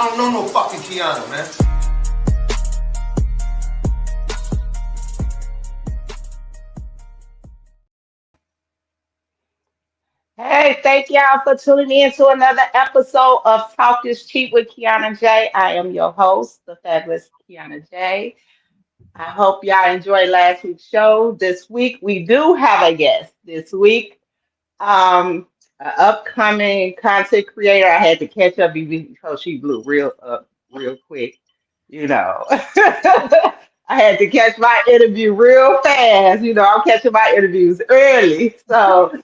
I don't know no fucking Kianna, man. Hey, thank y'all for tuning in to another episode of Talk is Cheap with Kiana J. I am your host, the fabulous Kiana J. I hope y'all enjoyed last week's show. This week we do have a guest. This week, an upcoming content creator. I had to catch up because she blew real up real quick. You know, I had to catch my interview real fast. You know, I'm catching my interviews early, so.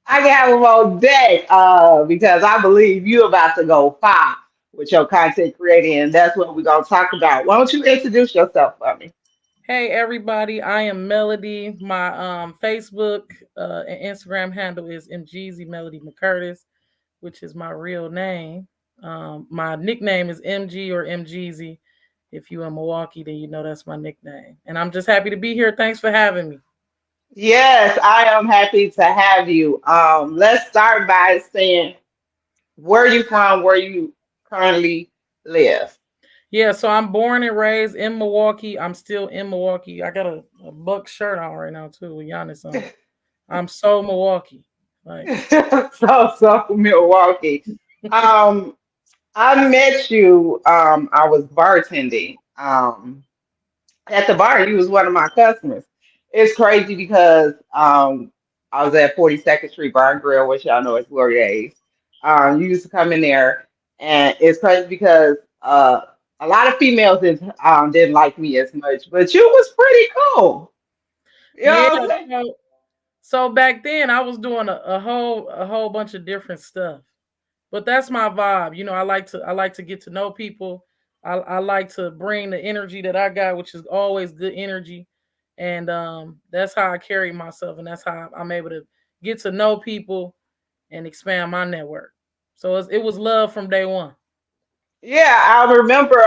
I can have them all day because I believe you're about to go far with your content creating, and that's what we're going to talk about. Why don't you introduce yourself for me? Hey everybody, I am Melody. My Facebook and Instagram handle is MGZ Melody McCurtis, which is my real name. My nickname is MG or MGZ. If you in Milwaukee, then you know that's my nickname. And I'm just happy to be here. Thanks for having me. Yes, I am happy to have you. Let's start by saying where you from, where you currently live. Yeah, so I'm born and raised in Milwaukee. I'm still in Milwaukee. I got a Buck shirt on right now too with Giannis on it. I'm so Milwaukee. Like So Milwaukee. Um, I met you. I was bartending. At the bar. You was one of my customers. It's crazy because I was at 42nd Street Bar and Grill, which y'all know is Glory Days. You used to come in there, and it's crazy because a lot of females didn't like me as much, but you was pretty cool. You yeah, know what I'm saying? so back then I was doing a whole bunch of different stuff. But that's my vibe. You know, I like to get to know people. I like to bring the energy that I got, which is always good energy. And that's how I carry myself and that's how I'm able to get to know people and expand my network. So it was love from day one. Yeah, I remember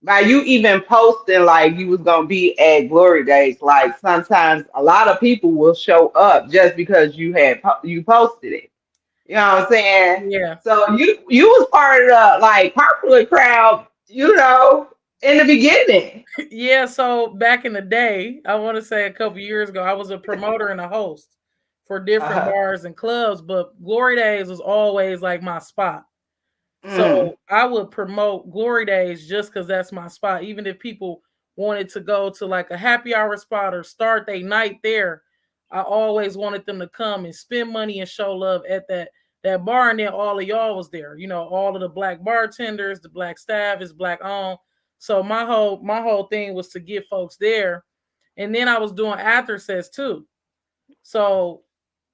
by you even posting like you was gonna be at Glory Days. Like sometimes a lot of people will show up just because you posted it. You know what I'm saying? Yeah. So you was part of the like popular crowd, you know, in the beginning. Yeah, so back in the day, I want to say a couple years ago, I was a promoter and a host for different Uh-huh. bars and clubs, but Glory Days was always like my spot. Mm. So I would promote Glory Days just because that's my spot. Even if people wanted to go to like a happy hour spot or start their night there, I always wanted them to come and spend money and show love at that bar. And then all of y'all was there. You know, all of the black bartenders, the black staff is black owned. So my whole thing was to get folks there. And then I was doing after sets too. So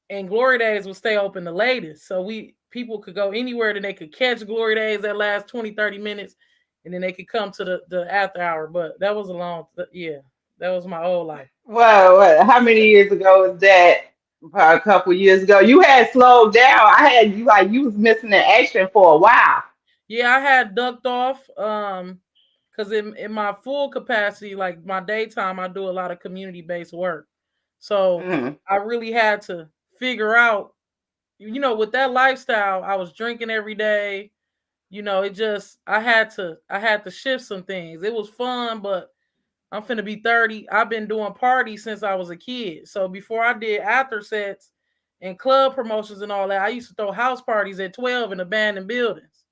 and Glory Days would stay open the latest. So we people could go anywhere that they could catch Glory Days that last 20, 30 minutes, and then they could come to the after hour. But that was a long yeah, that was my old life. Well, how many years ago was that? About a couple years ago. You had slowed down. I had you like you was missing the action for a while. Yeah, I had ducked off. Because in my full capacity, like my daytime, I do a lot of community based work. So Mm. I really had to figure out, with that lifestyle, I was drinking every day. It just I had to shift some things. It was fun, but I'm finna be 30. I've been doing parties since I was a kid. So before I did after sets and club promotions and all that, I used to throw house parties at 12 in abandoned buildings.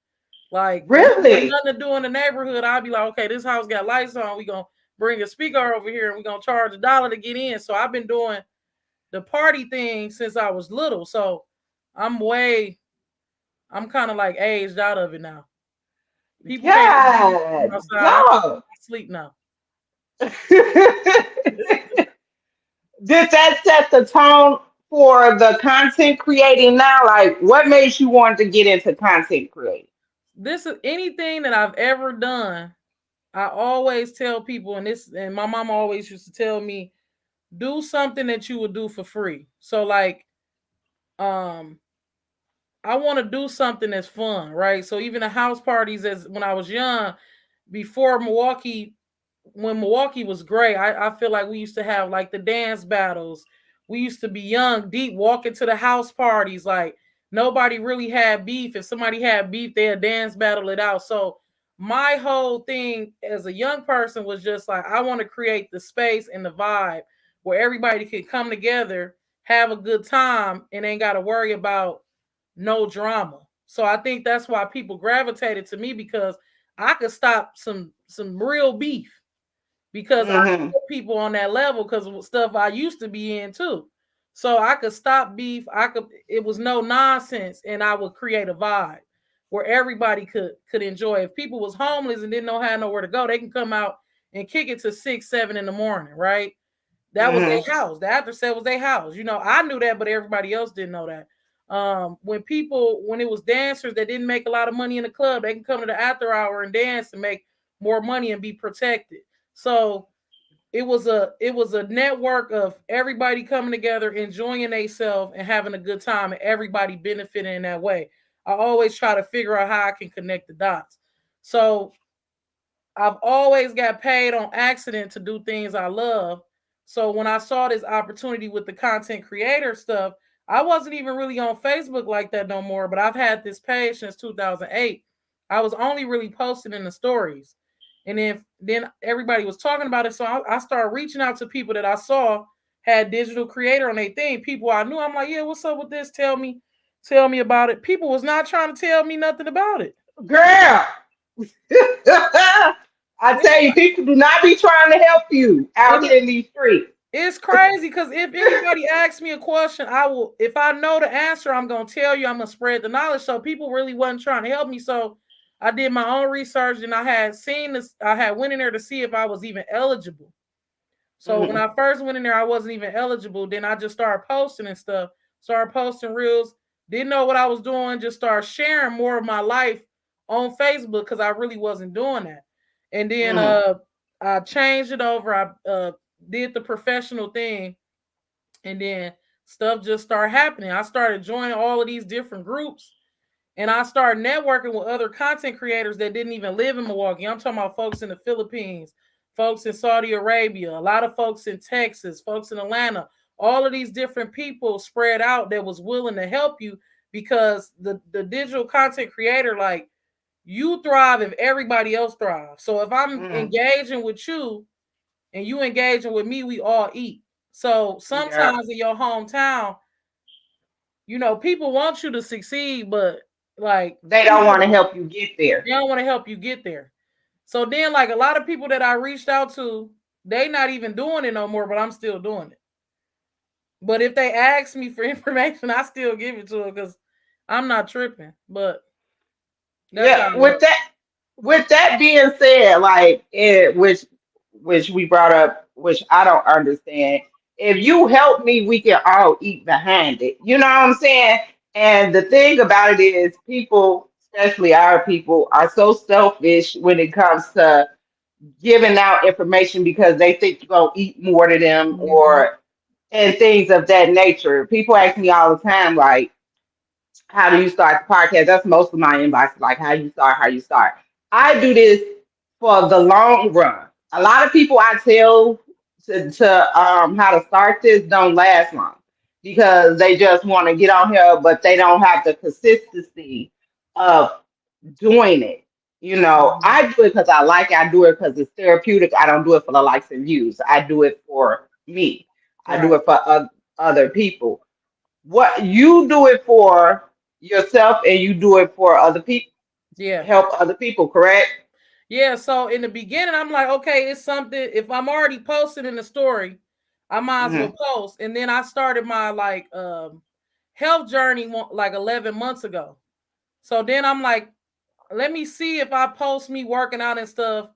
Like when there was Really? nothing to do in the neighborhood, I'd be like, okay, this house got lights on. We gonna bring a speaker over here and we gonna charge $1 to get in. So I've been doing the party thing since I was little. So I'm way I'm kind of like aged out of it now. People can't even come God, outside. I dog. sleep now. Did that set the tone for the content creating now? Like, what made you want to get into content creating? This is anything that I've ever done. I always tell people, and my mom always used to tell me, do something that you would do for free. So like, um, I want to do something that's fun, right? So even the house parties, as when I was young, before Milwaukee, when Milwaukee was great, I feel like we used to have like the dance battles. We used to be young, deep, walking to the house parties, like nobody really had beef. If somebody had beef, they'd dance battle it out. So my whole thing as a young person was just like, I want to create the space and the vibe where everybody can come together, have a good time, and ain't got to worry about no drama. So I think that's why people gravitated to me, because I could stop some real beef, because I Mm-hmm. know people on that level because of stuff I used to be in too. So I could stop beef. It was no nonsense, and I would create a vibe where everybody could enjoy. If people was homeless and didn't know how nowhere to go, they can come out and kick it to 6, 7 in the morning, right? That was Mm-hmm. their house. The after set was their house. I knew that, but everybody else didn't know that. When it was dancers that didn't make a lot of money in the club, they can come to the after hour and dance and make more money and be protected. So it was a network of everybody coming together, enjoying themselves and having a good time, and everybody benefiting in that way. I always try to figure out how I can connect the dots. So I've always got paid on accident to do things I love. So when I saw this opportunity with the content creator stuff, I wasn't even really on Facebook like that no more, but I've had this page since 2008. I was only really posting in the stories. And then everybody was talking about it. So I started reaching out to people that I saw had digital creator on their thing. People I knew. I'm like, yeah, what's up with this? Tell me about it. People was not trying to tell me nothing about it. Girl, I tell you, people do not be trying to help you out And here in these streets. it's crazy because if anybody asks me a question, I will. If I know the answer, I'm gonna tell you. I'm gonna spread the knowledge. So people really wasn't trying to help me. So I did my own research, and I had seen this. I had went in there to see if I was even eligible. So when Mm-hmm. I first went in there, I wasn't even eligible. Then I just started posting and stuff. Started posting reels. Didn't know what I was doing. Just started sharing more of my life on Facebook because I really wasn't doing that. And then Mm-hmm. I changed it over. I did the professional thing, and then stuff just started happening. I started joining all of these different groups, and I started networking with other content creators that didn't even live in Milwaukee. I'm talking about folks in the Philippines, folks in Saudi Arabia, a lot of folks in Texas, folks in Atlanta. All of these different people spread out that was willing to help you, because the digital content creator, like, you thrive if everybody else thrives. So if I'm Mm-hmm. engaging with you and you engaging with me, we all eat. So Yeah. sometimes in your hometown, people want you to succeed, but like They don't want to people, help you get there. they don't want to help you get there. So then, like, a lot of people that I reached out to, they not even doing it no more, but I'm still doing it. But if they ask me for information, I still give it to them because I'm not tripping. But that's Yeah. how it is. With that being said, like which we brought up, which I don't understand. If you help me, we can all eat behind it. You know what I'm saying? And the thing about it is, people, especially our people, are so selfish when it comes to giving out information because they think you're gonna eat more to them, Mhm. or and things of that nature. People ask me all the time, like, how do you start the podcast? That's most of my inbox, like how you start, how you start. I do this for the long run. A lot of people I tell to how to start this don't last long because they just want to get on here, but they don't have the consistency of doing it. You know, Mhm. I do it because I like it. I do it because it's therapeutic. I don't do it for the likes and views. I do it for me. I do Right. it for other people. What you do it for yourself and you do it for other people, Yeah. help other people, correct? Yeah. So in the beginning, I'm like, okay, it's something. If I'm already posted in the story, I might as well Hmm. post. And then I started my like health journey like 11 months ago. So then I'm like, let me see if I post me working out and stuff,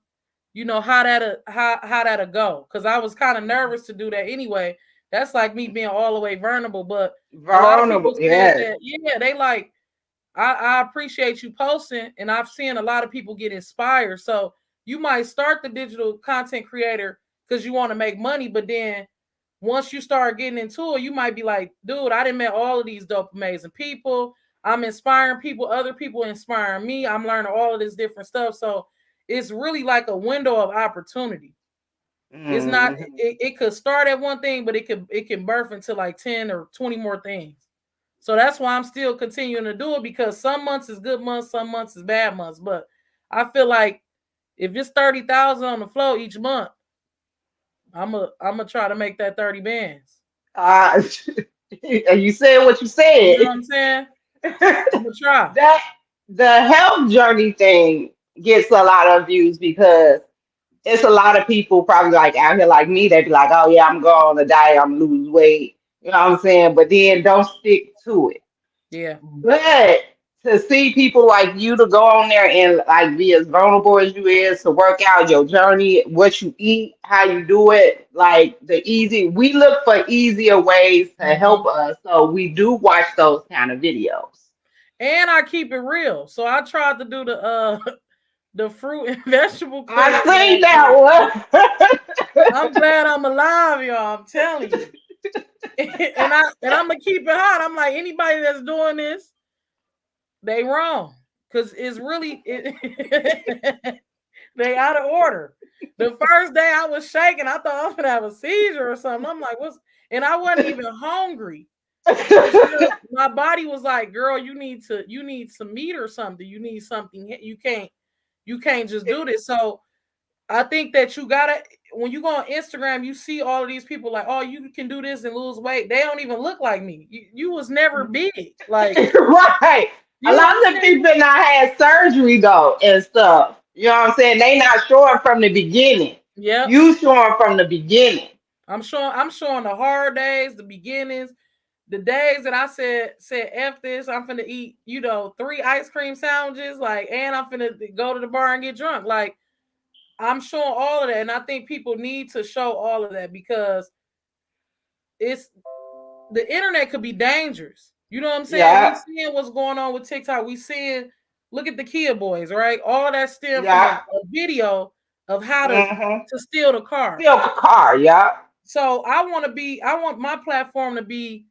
how that'll go. Cause I was kind of nervous to do that anyway. That's like me being all the way vulnerable. But a lot of people Vulnerable, said yes. that, yeah, they like, I appreciate you posting, and I've seen a lot of people get inspired. So you might start the digital content creator because you want to make money, but then once you start getting into it, you might be like, dude, I didn't met all of these dope, amazing people. I'm inspiring people, other people inspiring me. I'm learning all of this different stuff. So it's really like a window of opportunity. It's not Hmm. it could start at one thing, but it can birth into like 10 or 20 more things. So that's why I'm still continuing to do it, because some months is good months, some months is bad months. But I feel like if it's 30,000 on the flow each month, I'm gonna try to make that 30 bands. Uh, you said what you You know what said. I'm saying? I'm gonna try. That the health journey thing gets a lot of views because it's a lot of people probably like out here like me. They be like, "Oh yeah, I'm going on a diet. I'm lose weight." You know what I'm saying? But then don't stick to it. Yeah. But to see people like you to go on there and like be as vulnerable as you is to work out your journey, what you eat, how you do it, like the easy, we look for easier ways to help Mhm. us. So we do watch those kind of videos. And I keep it real. So I tried to do the the fruit and vegetable I cleanse see last that week. one. I'm glad I'm alive, y'all. I'm telling you. And I'm gonna keep it hot. I'm like, anybody that's doing this, they wrong. Cause it's really they out of order. The first day I was shaking, I thought I was gonna have a seizure or something. I'm like, what's, and I wasn't even hungry. Until my body was like, girl, you need some meat or something. You need something. You can't just do this. So I think that you gotta, when you go on Instagram, you see all of these people like, oh, you can do this and lose weight. They don't even look like me. You was never big. Like, Right. A you know lot what I'm of saying? people not had surgery though and stuff. You know what I'm saying? They not showing from the beginning. Yep. You showing from the beginning. I'm showing the hard days, the beginnings, the days that I said F this, I'm finna eat, 3 ice cream sandwiches, like, and I'm finna go to the bar and get drunk. Like, I'm showing all of that. And I think people need to show all of that, because it's the internet could be dangerous. You know what I'm saying? We Yeah. seeing what's going on with TikTok. We seeing, look at the Kia boys, right? All of that stemmed from a, Yeah. a video of how to Mm-hmm. to steal the car. Still a car, yeah. So I want my platform to be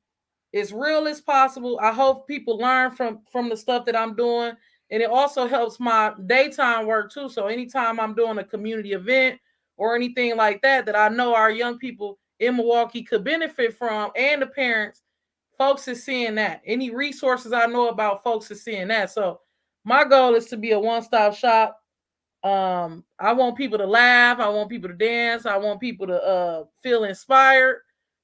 as real as possible. I hope people learn from the stuff that I'm doing, and it also helps my daytime work too. So anytime I'm doing a community event or anything like that, that I know our young people in Milwaukee could benefit from, and the parents, folks is seeing that. Any resources I know about, folks is seeing that. So my goal is to be a one-stop shop. I want people to laugh, I want people to dance, I want people to feel inspired.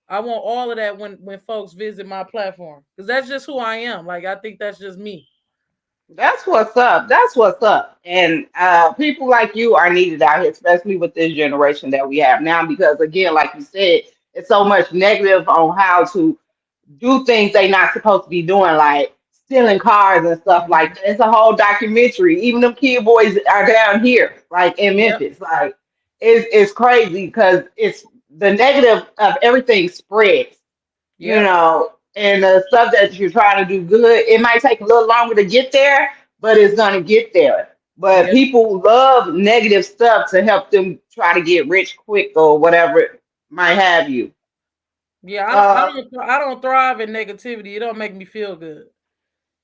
I want all of that when folks visit my platform, because that's just who I am. Like, I think that's just me. That's what's up. That's what's up. And people like you are needed out here, especially with this generation that we have now, because again, like you said, it's so much negative on how to do things they not supposed to be doing, like stealing cars and stuff like Mhm. that. It's a whole documentary. Even them kid boys are down here, like in Yep. Memphis. Like it's crazy because it's the negative of everything spreads, you Yep. know, and the stuff that you're trying to do good, it might take a little longer to get there, but it's gonna get there. But Yep. people love negative stuff to help them try to get rich quick or whatever it might have you. Yeah. I don't. I Uh, don't. I don't thrive in negativity. It don't make me feel good.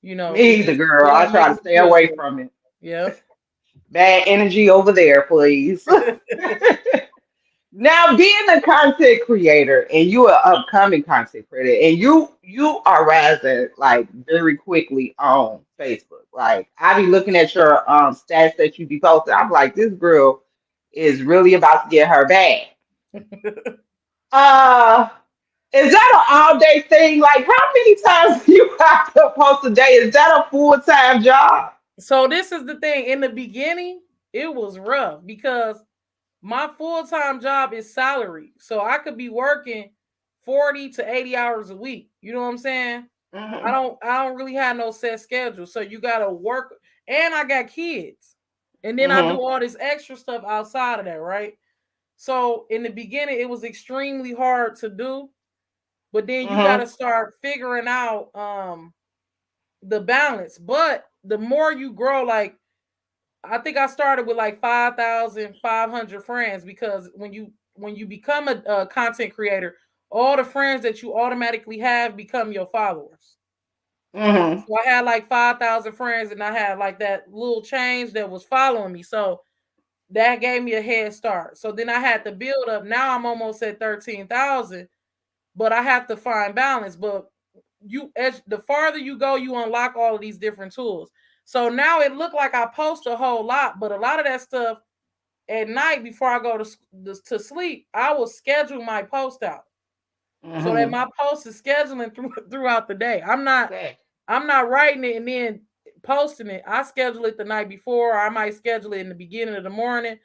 It Me either, just, girl. it I don't try make to me stay feel away good. from it. Yep. Bad energy over there, please. Now, being a content creator and you are upcoming content creator, and you are rising like very quickly on Facebook. Like I be looking at your stats that you be posting. I'm like, this girl is really about to get her bag. Uh, is that an all day thing? Like, how many times do you have to post a day? Is that a full time job? So this is the thing. In the beginning, it was rough, because my full-time job is salary. So I could be working 40 to 80 hours a week. You know what I'm saying? I Hmm. don't I don't really have no set schedule. So you gotta work, and I got kids. And then I do Hmm. all this extra stuff outside of that, right? So in the beginning, it was extremely hard to do, but then you gotta Hmm. start figuring out the balance. But the more you grow, like, I think I started with like 5,500 friends, because when you become a content creator, all the friends that you automatically have become your followers. Hmm. So I had like 5,000 friends, and I had like that little change that was following me. So that gave me a head start. So then I had to build up. Now I'm almost at 13,000, but I have to find balance. But you as the farther you go, you unlock all of these different tools. So now it looked like I post a whole lot, but a lot of that stuff at night before I go to sleep, I will schedule my post out so that my post is scheduling throughout the day. Okay. I'm not writing it and then posting it. I schedule it the night before. Or I might schedule it in the beginning of the morning,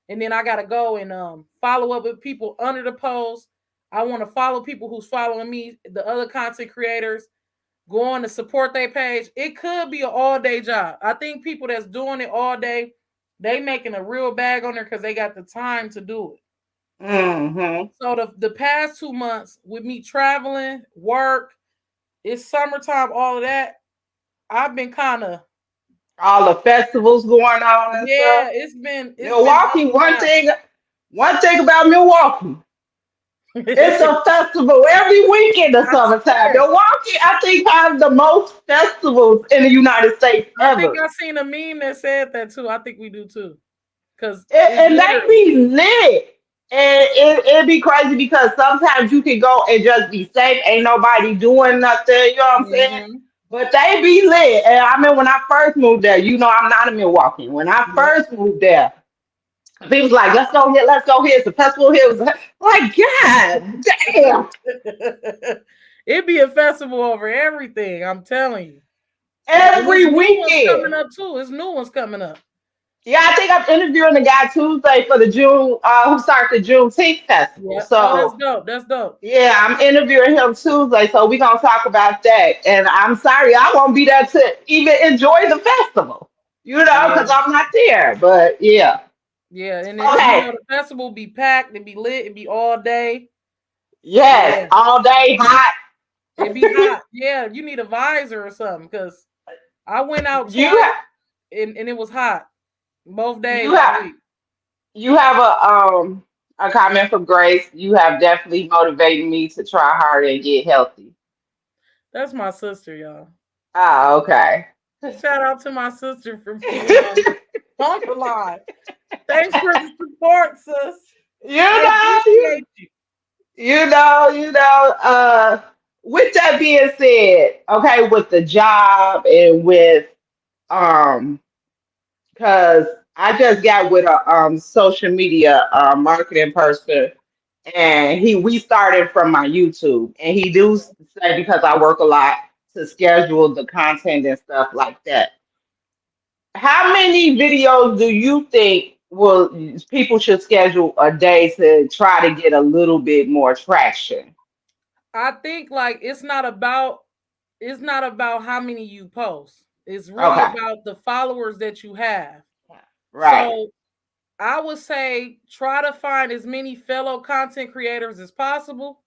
and then I gotta go and follow up with people under the post. I want to follow people who's following me, the other content creators, going to support their page. It could be an all day job. I think people that's doing it all day, they making a real bag on there because they got the time to do it. Mm-hmm. So the past 2 months with me traveling, work, it's summertime, all of that. I've been kind of All the festivals going on and yeah, stuff. it's been up Milwaukee, and one thing about Milwaukee, it's down. a festival every week in the I summertime. swear. Milwaukee, I think, has the most festivals in the United States I think ever. I seen a meme that said that too. I think we do too. Cause it's And they literally be lit. And it'd be crazy because sometimes you can go and just be safe. Ain't nobody doing nothing. You know what I'm saying? mm-hmm. But they be lit. And I mean, when I first moved there, I'm not in Milwaukee. When I Yep. first moved there, people was like, let's go here, let's go here. It's a festival here. It was like, God damn. It'd be a festival over everything. I'm telling you. And there's Every new ones coming weekend. up too. There's new ones coming up. Yeah, I think I'm interviewing the guy Tuesday for the June, who starts the Juneteenth festival. Yeah. Oh, that's So dope. That's dope. yeah, I'm interviewing him Tuesday, so we're gonna talk about that. And I'm sorry, I won't be there to even enjoy the festival, Yeah. because I'm not there. But yeah, Yeah. And then okay, the festival be packed, it'd be lit, it'd be all day. yes, Yeah. all day hot. It'd be hot. Yeah, you need a visor or something because I went out You twice have and it was hot both you days this have week. you have a comment from Grace. You have definitely motivated me to try harder and get healthy. That's my sister, y'all. Ah, okay. Shout out to my sister for being on the line. Thanks for the support, sis. you I know, you, appreciate you. with that being said, okay, with the job and with um because I just got with a social media marketing person, and we started from my YouTube, and he do say, because I work a lot, to schedule the content and stuff like that. How many videos do you think will people should schedule a day to try to get a little bit more traction? I think like it's not about how many you post. It's really Okay, about the followers that you have. right. So I would say try to find as many fellow content creators as possible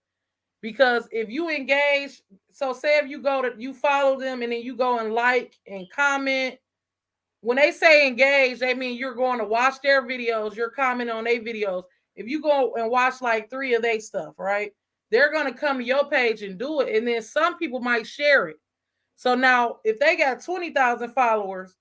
because if you engage, so say if you follow them and then you go and like and comment. When they say engage, they mean you're going to watch their videos, you're commenting on their videos. If you go and watch like 3 of their stuff, right? They're going to come to your page and do it. And then some people might share it. So now if they got 20,000 followers,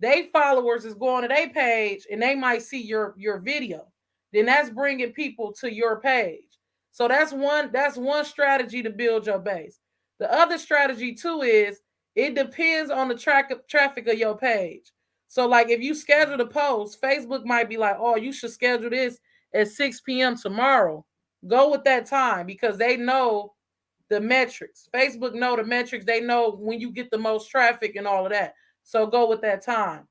they followers is going to their page and they might see your video. Then that's bringing people to your page. So that's one strategy to build your base. The other strategy too is it depends on the traffic of your page. So like if you schedule the post, Facebook might be like, "Oh, you should schedule this at 6 p.m. tomorrow." Go with that time because they know the metrics. Facebook know the metrics. They know when you get the most traffic and all of that. So go with that time.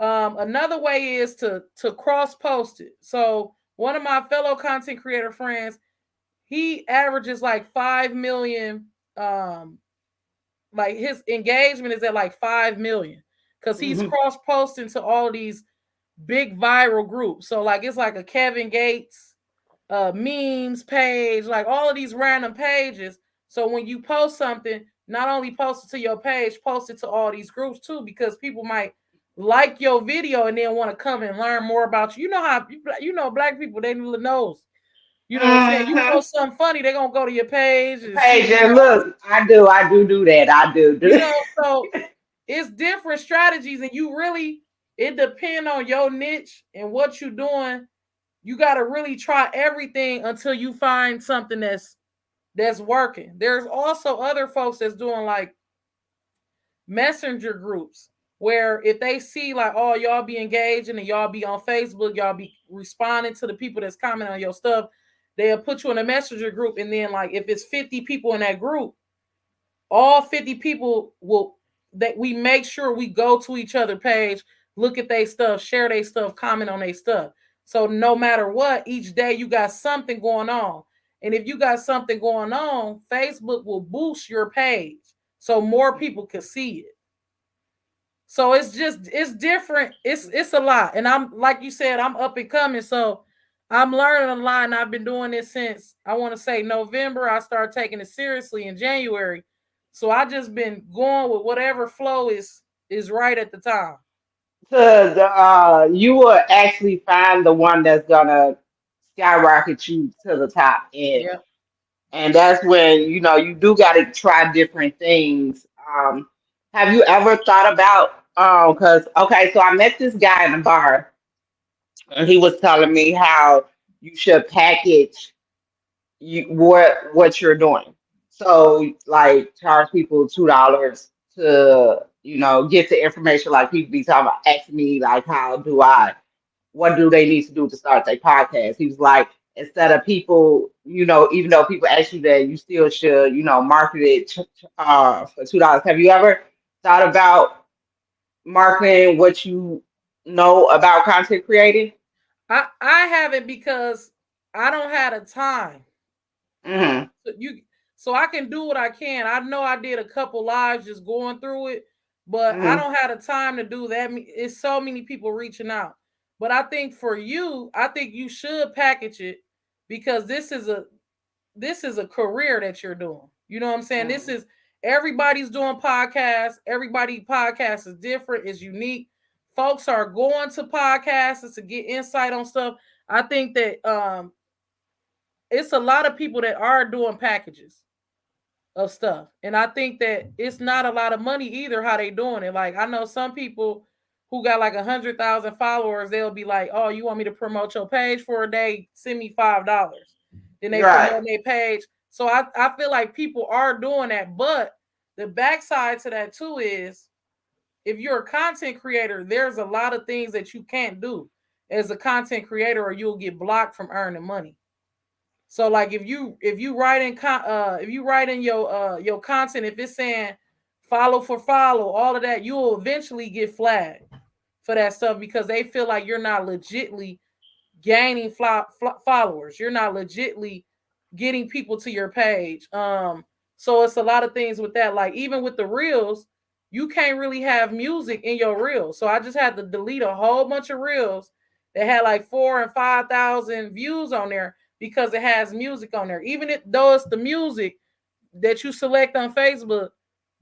Another way is to cross post it. So one of my fellow content creator friends, he averages like 5 million. Like his engagement is at like 5 million because he's Hmm. cross posting to all these big viral groups. So like it's like a Kevin Gates memes page, like all of these random pages. So when you post something, not only post it to your page, post it to all these groups too, because people might like your video and then want to come and learn more about you. You know how black people they knows. You know what I'm saying? You Hmm. post something funny, they're gonna go to your page and see, Paige, and look, I do that. I do. so it's different strategies, and you really it depends on your niche and what you're doing. You got to really try everything until you find something that's that's working. There's also other folks that's doing like messenger groups where if they see like, oh, y'all be engaging and y'all be on Facebook, y'all be responding to the people that's commenting on your stuff, they'll put you in a messenger group. And then like if it's 50 people in that group, all 50 people will, that we make sure we go to each other page, look at their stuff, share their stuff, comment on their stuff. So no matter what, each day you got something going on. And if you got something going on, Facebook will boost your page so more people can see it. So it's different. It's a lot. And I'm like you said, I'm up and coming. So I'm learning a lot. And I've been doing this since I want to say November. I started taking it seriously in January. So I just been going with whatever flow is right at the time. You will actually find the one that's gonna skyrocket you to the top, Yeah. and that's when you do got to try different things. Have you ever thought about? Because okay, so I met this guy in a bar, and he was telling me how you should package what you're doing. So like charge people $2 to get the information. Like people be talking about asking me like what do they need to do to start their podcast? He was like, instead of people, even though people ask you that, you still should, market it for $2. Have you ever thought about marketing what you know about content creating? I haven't because I don't have the time. Mm-hmm. So I can do what I can. I know I did a couple lives just going through it, but I Mm-hmm. don't have the time to do that. It's so many people reaching out. But I think for you, I think you should package it because this is a career that you're doing. You know what I'm saying? This Mm-hmm. is everybody's doing podcasts. Everybody podcast is different, is unique. Folks are going to podcasts to get insight on stuff. I think that it's a lot of people that are doing packages of stuff. And I think that it's not a lot of money either how they doing it. Like I know some people who got like 100,000 followers, they'll be like, oh, you want me to promote your page for a day? Send me $5. Then they Right. promote their page. So I feel like people are doing that. But the backside to that too is if you're a content creator, there's a lot of things that you can't do as a content creator or you'll get blocked from earning money. So like if you write in if you write in your content, if it's saying follow for follow, all of that, you'll eventually get flagged for that stuff because they feel like you're not legitly gaining followers. You're not legitly getting people to your page. So it's a lot of things with that. Like even with the reels, you can't really have music in your reels. So I just had to delete a whole bunch of reels that had like 4,000 and 5,000 views on there because it has music on there. Even if though it's the music that you select on Facebook,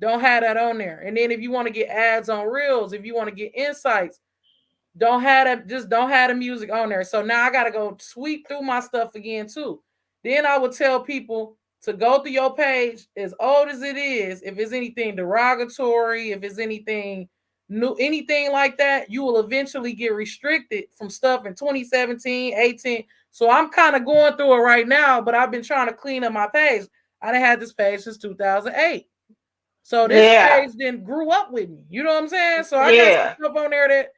don't have that on there. And then if you want to get ads on reels, if you want to get insights, don't have that, just don't have the music on there. So now I gotta go sweep through my stuff again too. Then I would tell people to go through your page as old as it is. If it's anything derogatory, if it's anything new, anything like that, you will eventually get restricted from stuff in 2017, 18. So I'm kind of going through it right now, but I've been trying to clean up my page. I done had this page since 2008. So this Yeah. page then grew up with me. You know what I'm saying? So I got some Yeah. stuff on there that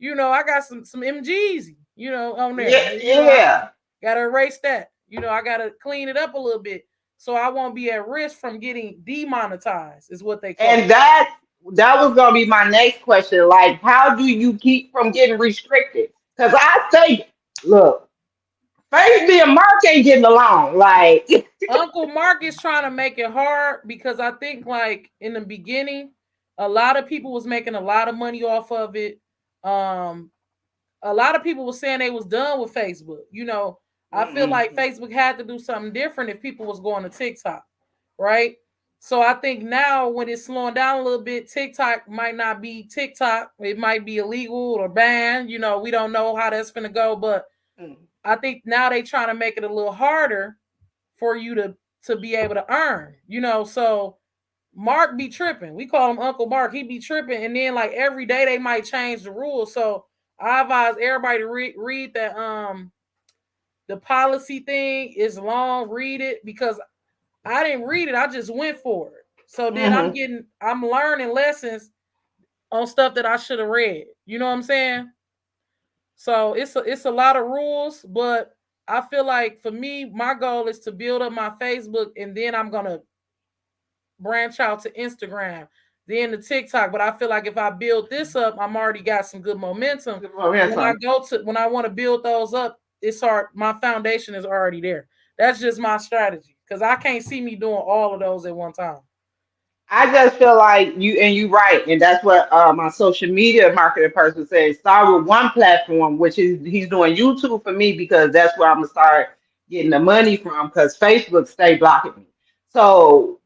I got some MGs, on there. Yeah. I Yeah. gotta erase that. I gotta clean it up a little bit so I won't be at risk from getting demonetized, is what they call And it. that was gonna be my next question. Like, how do you keep from getting restricted? Because I say, look, Faith and Mark ain't getting along. Like, Uncle Mark is trying to make it hard because I think like in the beginning, a lot of people was making a lot of money off of it. Um, a lot of people were saying they was done with Facebook. I feel like mm-mm. Facebook had to do something different if people was going to TikTok, right? So I think now when it's slowing down a little bit, TikTok might not be TikTok. It might be illegal or banned. We don't know how that's gonna go, but I think now they trying to make it a little harder for you to be able to earn. So Mark be tripping. We call him Uncle Mark. He be tripping, and then like every day they might change the rules. So I advise everybody to read that the policy thing is long. Read it because I didn't read it. I just went for it. So then Mm-hmm. I'm learning lessons on stuff that I should have read. You know what I'm saying? So it's a lot of rules, but I feel like for me, my goal is to build up my Facebook, and then I'm gonna branch out to Instagram, then to TikTok. But I feel like if I build this up, I'm already got some good momentum. When I want to build those up, it's hard. My foundation is already there. That's just my strategy because I can't see me doing all of those at one time. I just feel like you right, and that's what my social media marketing person said. Start with one platform, which is he's doing YouTube for me because that's where I'm gonna start getting the money from. Because Facebook stay blocking me. So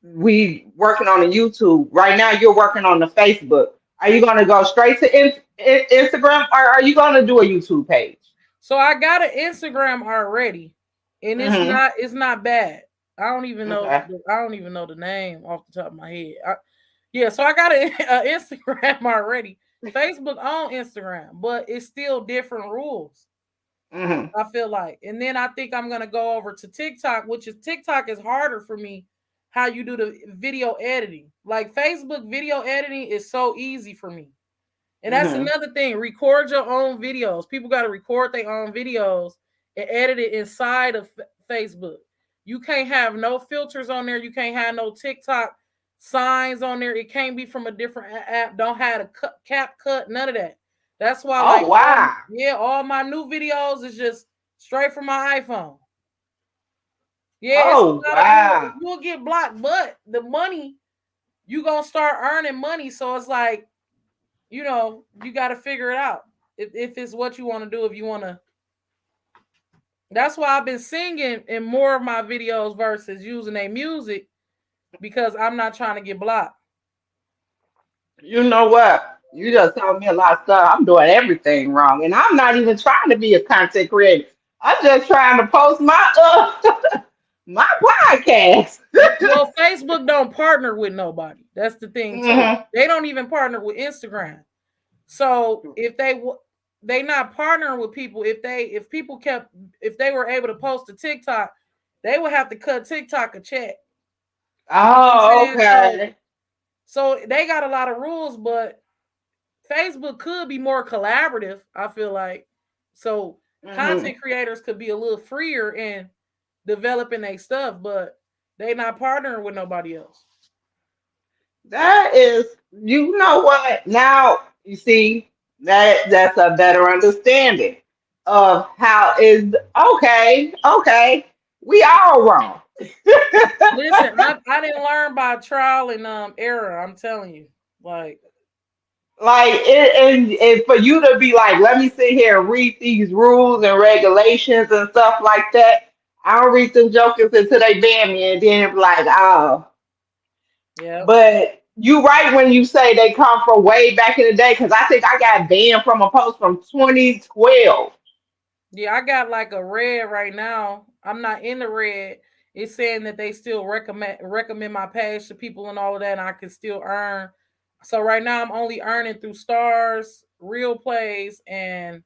we working on the YouTube right now. You're working on the Facebook. Are you gonna go straight to Instagram, or are you gonna do a YouTube page? So I got an Instagram already, and Mm-hmm. it's not bad. Okay. I don't even know the name off the top of my head. Yeah, so I got an Instagram already. Facebook on Instagram, but it's still different rules. Mm-hmm. I feel like, and then I think I'm gonna go over to TikTok, which is TikTok is harder for me. How you do the video editing? Like Facebook video editing is so easy for me. And that's Mm-hmm. another thing. Record your own videos. People got to record their own videos and edit it inside of Facebook. You can't have no filters on there. You can't have no TikTok signs on there. It can't be from a different app. Don't have a cap cut, none of that. That's why, Oh like, wow. all my new videos is just straight from my iPhone. Yeah, it's Oh a lot of wow. you'll get blocked, but the money you gonna start earning money. So it's like you got to figure it out if it's what you want to do. If you want to, that's why I've been singing in more of my videos versus using a music because I'm not trying to get blocked. You know what? You just told me a lot of stuff. I'm doing everything wrong, and I'm not even trying to be a content creator. I'm just trying to post my my podcast. Well, Facebook don't partner with nobody. That's the thing too. Hmm. They don't even partner with Instagram. So they not partnering with people. If they were able to post a TikTok, they would have to cut TikTok a check. You know what I'm Oh, saying? So okay. so they got a lot of rules, but Facebook could be more collaborative, I feel like. So Hmm. content creators could be a little freer in developing their stuff, but they not partnering with nobody else. That is, you know what? Now you see that's a better understanding of how is okay. Okay, we all wrong. Listen, I didn't learn by trial and error. I'm telling you, like, Like and for you to be like, let me sit here and read these rules and regulations and stuff like that. I don't read them jokers until they ban me, and then be like, oh. yeah, But you right when you say they come from way back in the day, because I think I got banned from a post from 2012. yeah. I got like a red right now. I'm not in the red. It's saying that they still recommend my page to people and all of that, and I can still earn. So right now, I'm only earning through stars, real plays, and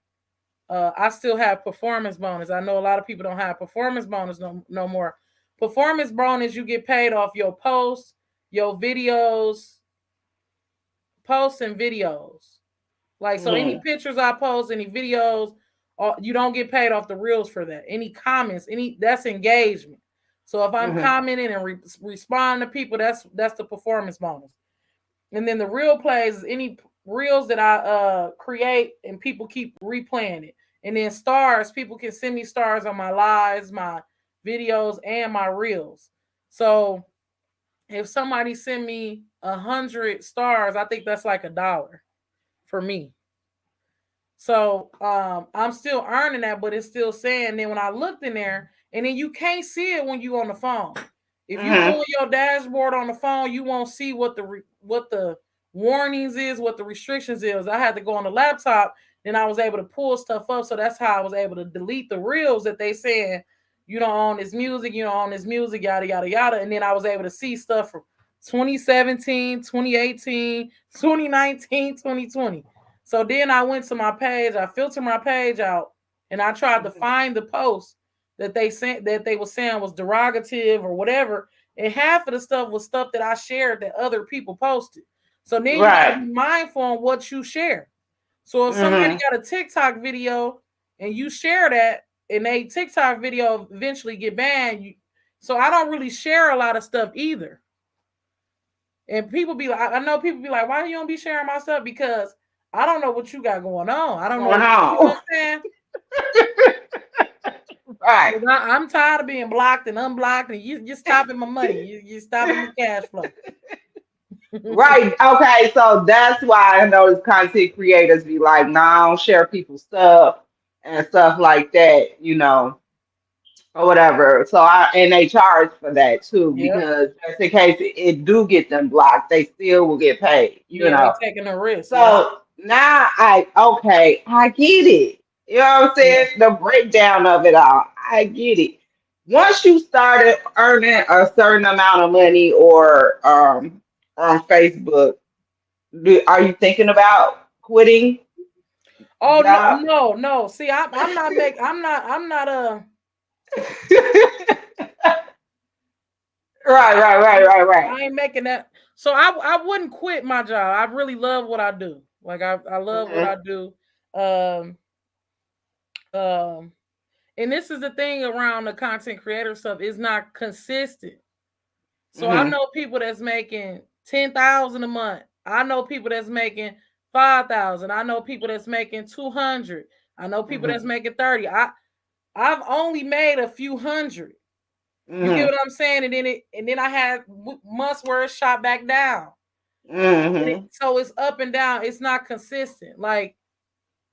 I still have performance bonus. I know a lot of people don't have performance bonus no more. Performance bonus, you get paid off your posts, your videos, posts and videos. Like, so any Mm-hmm. pictures I post, any videos, you don't get paid off the reels for that. Any comments, that's engagement. So if I'm Mm-hmm. commenting and responding to people, that's the performance bonus. And then the real plays is any reels that I create and people keep replaying it. And then stars, people can send me stars on my lives, my videos, and my reels. So if somebody send me 100 stars, I think that's like $1 for me. So I'm still earning that, but it's still saying. Then when I looked in there, and then you can't see it when you on the phone. If you go Mm-hmm. on your dashboard on the phone, you won't see what the warnings is, what the restrictions is. I had to go on the laptop, then I was able to pull stuff up. So that's how I was able to delete the reels that they saying you don't own this music, you don't own this music, yada yada yada. And then I was able to see stuff from 2017, 2018, 2019, 2020. So then I went to my page, I filtered my page out, and I tried to find the post that they were saying was derogative or whatever. And half of the stuff was stuff that I shared that other people posted. So then you gotta Right. be mindful on what you share. So if somebody Mm-hmm. got a TikTok video and you share that and they TikTok video eventually get banned, so I don't really share a lot of stuff either. And people be like, I know people be like, why you don't be sharing my stuff? Because I don't know what you got going on. I don't Going know, you know on. what I'm saying? Right. I'm tired of being blocked and unblocked, and you're stopping my money. You're stopping my cash flow. Right. Okay. So that's why I notice content creators be like, no, I don't share people's stuff and stuff like that, or whatever. So and they charge for that too, Yep. because just in case it do get them blocked, they still will get paid. Yeah, they taking a risk. Yeah. So now I get it. You know what I'm Yeah. saying? The breakdown of it all. I get it. Once you started earning a certain amount of money or on Facebook, are you thinking about quitting Oh no, job? no, no. See, I'm not making. I'm not. Right. I ain't making that. So I wouldn't quit my job. I really love what I do. Like I love what Hmm. I do. Um um and this is the thing around the content creator stuff, is not consistent. So I Hmm. know people that's making 10,000 a month. I know people that's making 5,000. I know people that's making 200. I know people that's Hmm. making 30. I've only made a few hundred. You get Hmm. what I'm saying? And then I had months where it shot back down. Hmm. So it's up and down. It's not consistent. Like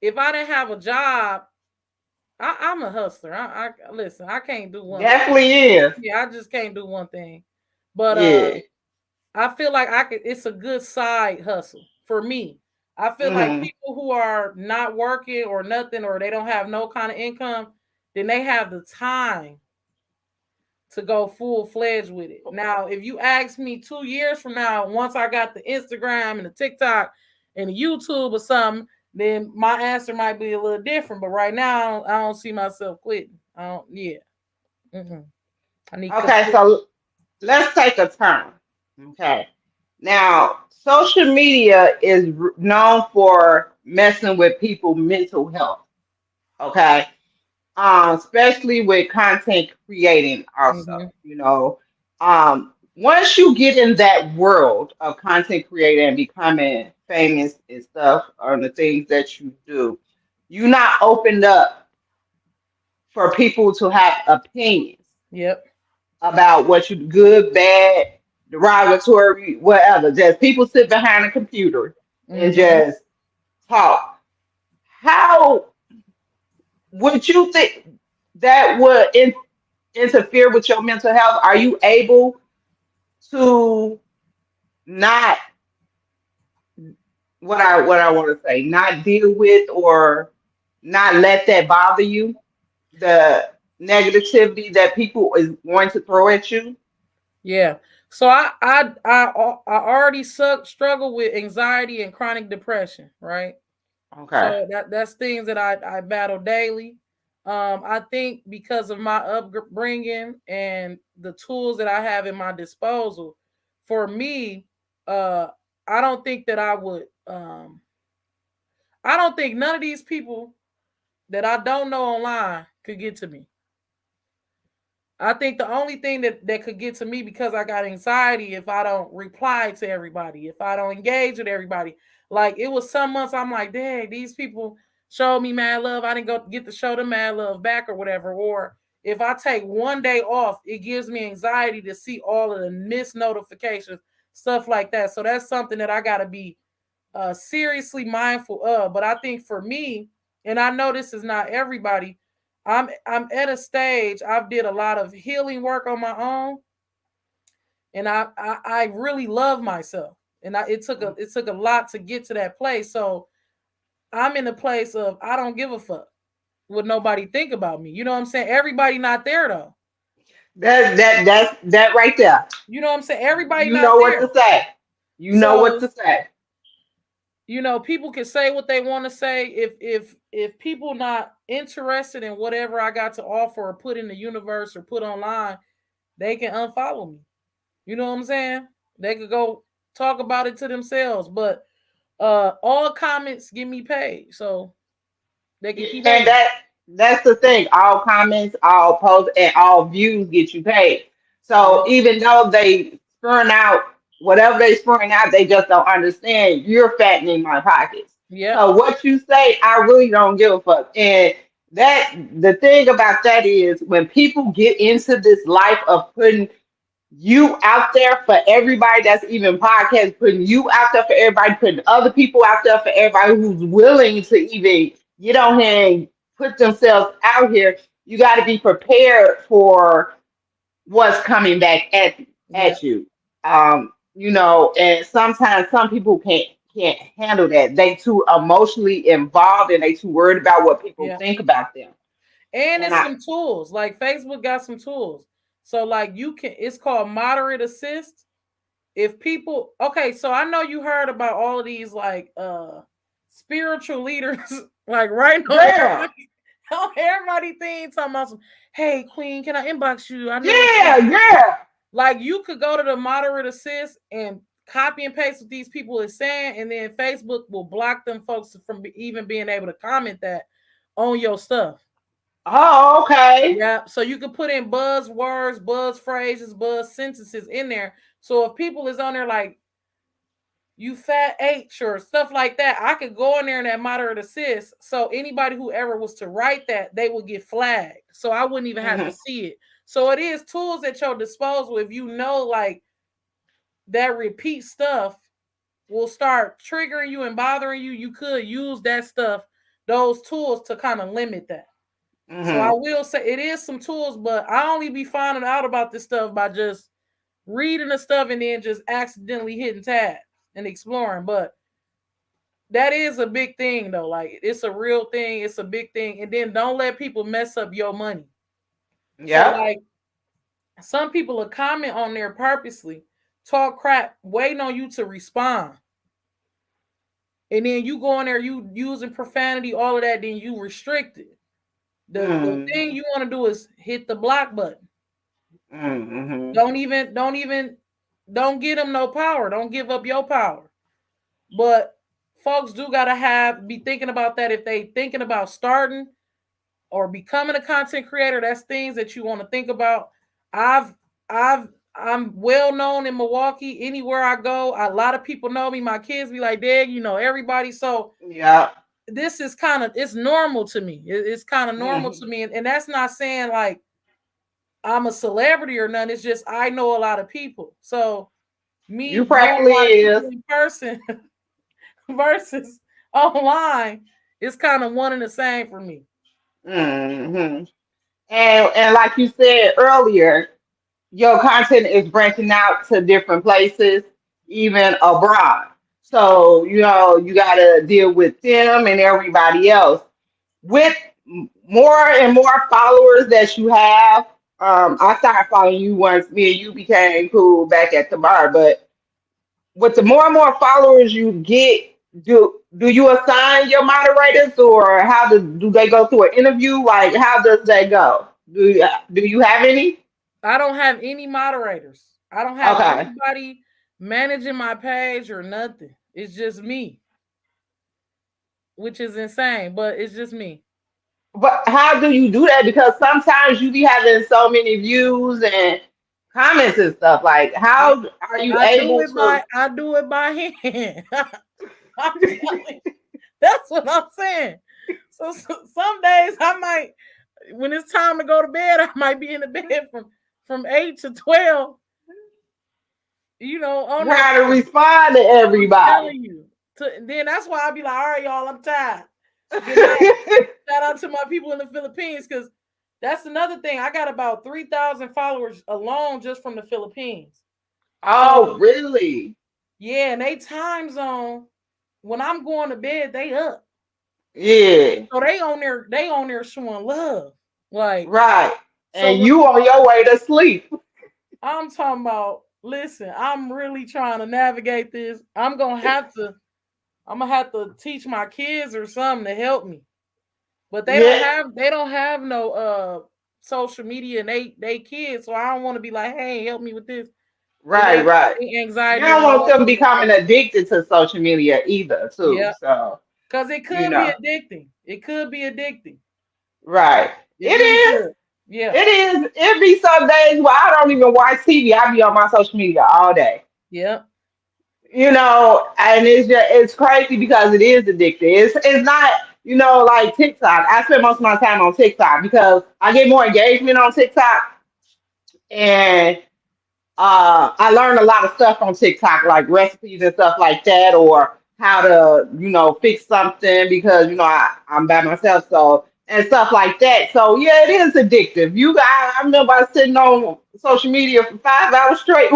if I didn't have a job, I'm a hustler. I listen. I can't do one thing. Definitely is. Yeah, I just can't do one thing. But Yeah. I feel like I could. It's a good side hustle for me. I feel like Hmm. people who are not working or nothing, or they don't have no kind of income, then they have the time to go full fledged with it. Now, if you ask me 2 years from now, once I got the Instagram and the TikTok and the YouTube or something, then my answer might be a little different. But right now, I don't see myself quitting. I don't. Yeah. Mm-mm. I need Okay, consistent. so let's take a turn. Okay. Now, social media is known for messing with people's mental health. Okay. Especially with content creating also, Mm-hmm. once you get in that world of content creating and becoming famous and stuff on the things that you do, you're not opened up for people to have opinions Yep. about what you good, bad, derogatory, whatever. Just people sit behind a computer and Mm-hmm. just talk. How would you think that would interfere with your mental health? Are you able to not what I want to say, not deal with or not let that bother you? The negativity that people is going to throw at you? Yeah. So I already struggle with anxiety and chronic depression, right? Okay. So that's things that I battle daily. I think because of my upbringing and the tools that I have in my disposal, for me, uh, I don't think that I would. I don't think none of these people that I don't know online could get to me. I think the only thing that could get to me, because I got anxiety, if I don't reply to everybody, if I don't engage with everybody. Like it was some months I'm like, dang, these people showed me mad love. I didn't go get to show them mad love back or whatever. Or if I take one day off, it gives me anxiety to see all of the missed notifications, stuff like that. So that's something that I gotta be seriously mindful of. But I think for me, and I know this is not everybody, I'm at a stage. I've did a lot of healing work on my own, and I really love myself. And it took a lot to get to that place. So I'm in a place of I don't give a fuck what nobody think about me. You know what I'm saying? Everybody not there though. That right there. You know what I'm saying? Everybody You not know what there. to say. You know what So to say. People can say what they want to say. If people not interested in whatever I got to offer or put in the universe or put online, they can unfollow me. You know what I'm saying? They could go talk about it to themselves. But all comments get me paid. So they can keep And hating. that's the thing. All comments, all posts, and all views get you paid. So Yep. even though they spurn out whatever they spurn out, they just don't understand you're fattening my pockets. Yep. So what you say, I really don't give a fuck. And that the thing about that is when people get into this life of putting you out there for everybody that's even podcast, putting you out there for everybody, putting other people out there for everybody who's willing to even get on here and put themselves out here. You got to be prepared for what's coming back Yep. at you. And sometimes some people can't handle that. They too emotionally involved and they too worried about what people Yeah. think about them. And And it's I some tools. Like Facebook got some tools. So like it's called moderate assist. If people, okay, so I know you heard about all of these like spiritual leaders, like right now girl, everybody thinks talking about some, hey Queen, can I inbox you? I know yeah, yeah. like you could go to the moderate assist and copy and paste what these people are saying, and then Facebook will block them folks from even being able to comment that on your stuff. Oh, okay. Yeah, so you can put in buzzwords, buzz phrases, buzz sentences in there. So if people is on there like you fat H or stuff like that, I could go in there and that moderate assist. So anybody who ever was to write that, they would get flagged. So I wouldn't even have to Hmm. see it. So it is tools at your disposal. If you know like that repeat stuff will start triggering you and bothering you, you could use that stuff, those tools to kind of limit that. So I Hmm. will say it is some tools, but I only be finding out about this stuff by just reading the stuff and then just accidentally hitting tab and exploring. But that is a big thing though. Like it's a real thing, it's a big thing. And then don't let people mess up your money. So Yep. like some people will comment on there purposely, talk crap, waiting on you to respond. And then you go in there, you using profanity, all of that, then you restrict it. The thing Hmm. you want to do is hit the block button. Hmm. Don't give them no power. Don't give up your power. But folks do gotta be thinking about that if they thinking about starting or becoming a content creator. That's things that you want to think about. I've I'm well known in Milwaukee. Anywhere I go, a lot of people know me. My kids be like, "Dad, you know everybody." So Yep. this is kind of it's normal to me. It's kind of normal Hmm. to me, and that's not saying like I'm a celebrity or nothing. It's just I know a lot of people. So You me knowing a practically lot of is. people in person versus online is kind of one and the same for me. Hmm. And like you said earlier, your content is branching out to different places, even abroad. So, you got to deal with them and everybody else. With more and more followers that you have, I started following you once me and you became cool back at the bar. But with the more and more followers you get, do you assign your moderators, or how do they go through an interview? Like, how does that go? Do you have any? I don't have any moderators. I don't have Okay. anybody managing my page or nothing. It's just me, which is insane, but it's just me. But how do you do that? Because sometimes you be having so many views and comments and stuff. Like, I, how are you able to? I do it by hand. I'm telling you, that's what I'm saying. So some days I might when it's time to go to bed, I might be in the bed from 8 to 12, on that Trying to thing. respond to I'm everybody. telling you. Then that's why I be like, all right, y'all, I'm tired. Good night. Shout out to my people in the Philippines because that's another thing. I got about 3,000 followers alone just from the Philippines. Oh, So really? yeah, and they time zone. When I'm going to bed, they up. Yeah, So they on there showing love. Like right. so And when you on your way to sleep. I'm talking about, listen, I'm really trying to navigate this. I'm gonna have to. I'm gonna have to teach my kids or something to help me. But Yeah, they don't have no social media and they kids, so I don't want to be like, hey, help me with this. And right, right. they You anxiety don't want them aroused. becoming addicted to social media either, too. Yeah, So, because it you could be know, addicting. It could be addicting. right. It It really is. could. Yeah, It is. It be some days where I don't even watch TV. I be on my social media all day. yeah. And it's crazy because it is addictive. It's not, like TikTok. I spend most of my time on TikTok because I get more engagement on TikTok, and I learned a lot of stuff on TikTok, like recipes and stuff like that, or how to, fix something because, I'm by myself, so and stuff like that. So yeah, it is addictive. I remember sitting on social media for 5 hours straight.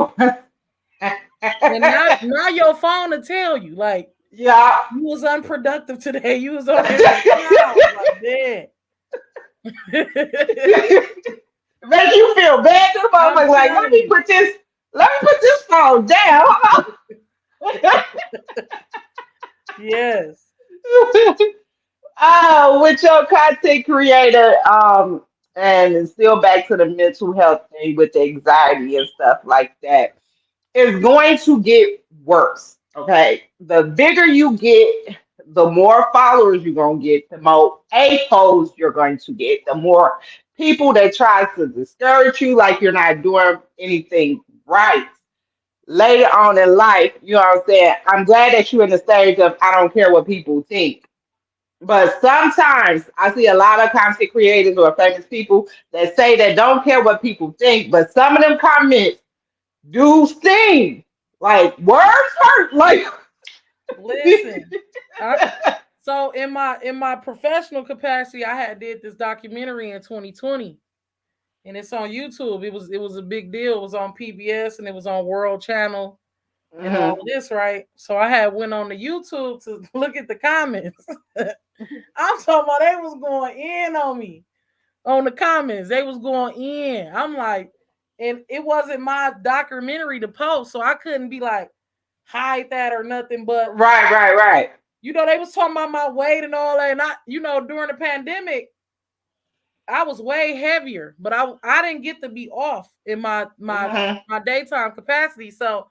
And now your phone will tell you, like, Yeah. you was unproductive today. You was on here for 2 hours. Like, damn. Make you feel bad to the I'm motherfucker. Like, telling you. let me put this phone down. Hold Yes. on. With your content creator, and it's still back to the mental health thing with the anxiety and stuff like that. It's going to get worse. Okay. The bigger you get, the more followers you're gonna get, the more A-holes you're going to get, the more people that try to discourage you like you're not doing anything right. Later on in life, you know what I'm saying? I'm glad that you're in the stage of I don't care what people think. But sometimes I see a lot of content creators or famous people that say they don't care what people think, but some of them comments do sting. Like words hurt. Like Listen. I so in my professional capacity, I had did this documentary in 2020. And it's on YouTube. It was a big deal. It was on PBS and it was on World Channel and all Mhm. of this, right? So I had went on the YouTube to look at the comments. I'm talking about they was going in on me on the comments. They was going in. I'm like, and it wasn't my documentary to post, so I couldn't be like hide that or nothing. But Right, right, right. they was talking about my weight and all that. And during the pandemic, I was way heavier, but I didn't get to be off in Mhm. my daytime capacity. So